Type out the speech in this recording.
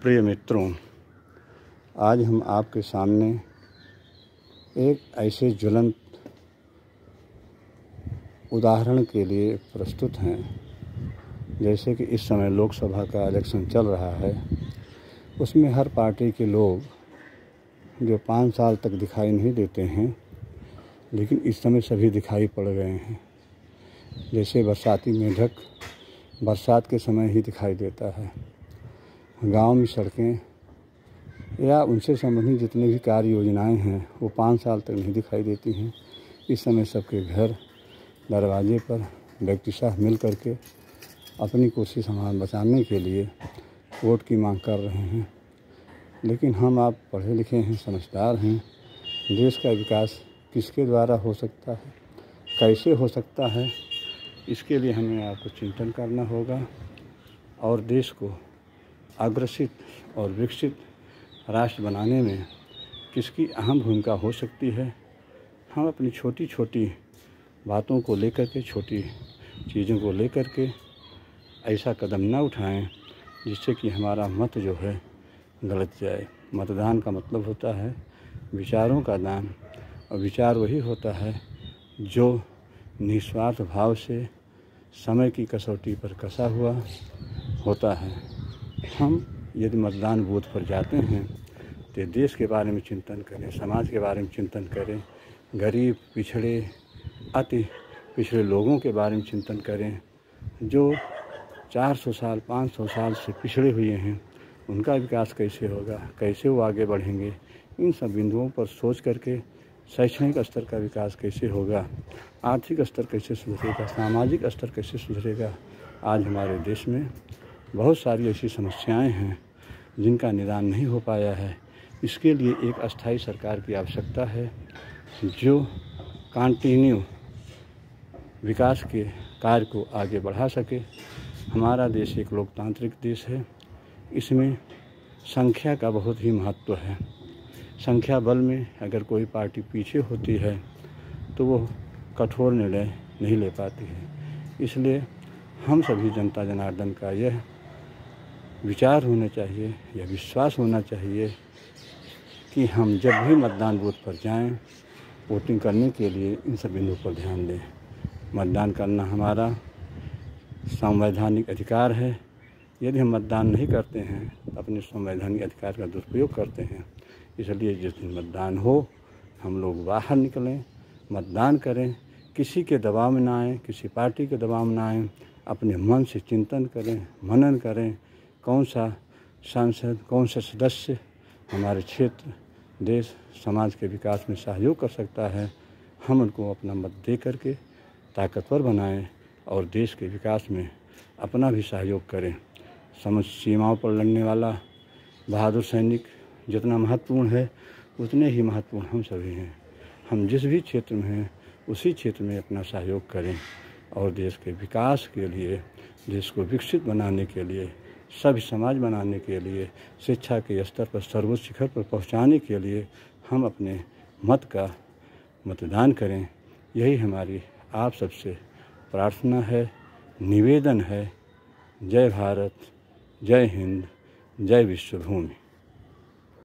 प्रिय मित्रों, आज हम आपके सामने एक ऐसे ज्वलंत उदाहरण के लिए प्रस्तुत हैं। जैसे कि इस समय लोकसभा का इलेक्शन चल रहा है, उसमें हर पार्टी के लोग जो 5 साल तक दिखाई नहीं देते हैं, लेकिन इस समय सभी दिखाई पड़ गए हैं। जैसे बरसाती मेढक बरसात के समय ही दिखाई देता है। गांव में सड़कें या उनसे संबंधित जितने भी कार्य योजनाएं हैं वो 5 साल तक नहीं दिखाई देती हैं। इस समय सबके घर दरवाजे पर व्यक्तिशः मिल करके अपनी कुर्सी सामान बचाने के लिए वोट की मांग कर रहे हैं। लेकिन हम आप पढ़े लिखे हैं, समझदार हैं। देश का विकास किसके द्वारा हो सकता है, कैसे हो सकता है, इसके लिए हमें आपको चिंतन करना होगा और देश को अग्रसित और विकसित राष्ट्र बनाने में किसकी अहम भूमिका हो सकती है। हम अपनी छोटी छोटी बातों को लेकर के, छोटी चीज़ों को लेकर के ऐसा कदम न उठाएं जिससे कि हमारा मत जो है गलत जाए। मतदान का मतलब होता है विचारों का दान, और विचार वही होता है जो निस्वार्थ भाव से समय की कसौटी पर कसा हुआ होता है। हम यदि मतदान बूथ पर जाते हैं तो देश के बारे में चिंतन करें, समाज के बारे में चिंतन करें, गरीब, पिछड़े, अति पिछड़े लोगों के बारे में चिंतन करें, जो 400 साल 500 साल से पिछड़े हुए हैं, उनका विकास कैसे होगा, कैसे वो आगे बढ़ेंगे। इन सब बिंदुओं पर सोच करके शैक्षणिक स्तर का विकास कैसे होगा, आर्थिक स्तर कैसे सुधरेगा, सामाजिक स्तर कैसे सुधरेगा। आज हमारे देश में बहुत सारी ऐसी समस्याएं हैं जिनका निदान नहीं हो पाया है। इसके लिए एक अस्थायी सरकार की आवश्यकता है जो कंटिन्यू विकास के कार्य को आगे बढ़ा सके। हमारा देश एक लोकतांत्रिक देश है। इसमें संख्या का बहुत ही महत्व है। संख्या बल में अगर कोई पार्टी पीछे होती है तो वो कठोर निर्णय नहीं ले पाती है। इसलिए हम सभी जनता जनार्दन का यह विचार होना चाहिए, यह विश्वास होना चाहिए कि हम जब भी मतदान बूथ पर जाएं, वोटिंग करने के लिए इन सब बिंदुओं पर ध्यान दें। मतदान करना हमारा संवैधानिक अधिकार है। यदि हम मतदान नहीं करते हैं तो अपने संवैधानिक अधिकार का दुरुपयोग करते हैं। इसलिए जिस दिन मतदान हो हम लोग बाहर निकलें, मतदान करें, किसी के दबाव में ना आएँ, किसी पार्टी के दबाव में ना आएँ, अपने मन से चिंतन करें, मनन करें, कौन सा सांसद, कौन सा सदस्य हमारे क्षेत्र, देश, समाज के विकास में सहयोग कर सकता है। हम उनको अपना मत दे करके ताकतवर बनाएं और देश के विकास में अपना भी सहयोग करें। सीमाओं पर लड़ने वाला बहादुर सैनिक जितना महत्वपूर्ण है उतने ही महत्वपूर्ण हम सभी हैं। हम जिस भी क्षेत्र में हैं उसी क्षेत्र में अपना सहयोग करें और देश के विकास के लिए, देश को विकसित बनाने के लिए, सभ्य समाज बनाने के लिए, शिक्षा के स्तर पर सर्वोच्च शिखर पर पहुंचाने के लिए हम अपने मत का मतदान करें। यही हमारी आप सबसे प्रार्थना है, निवेदन है। जय भारत, जय हिंद, जय विश्वभूमि।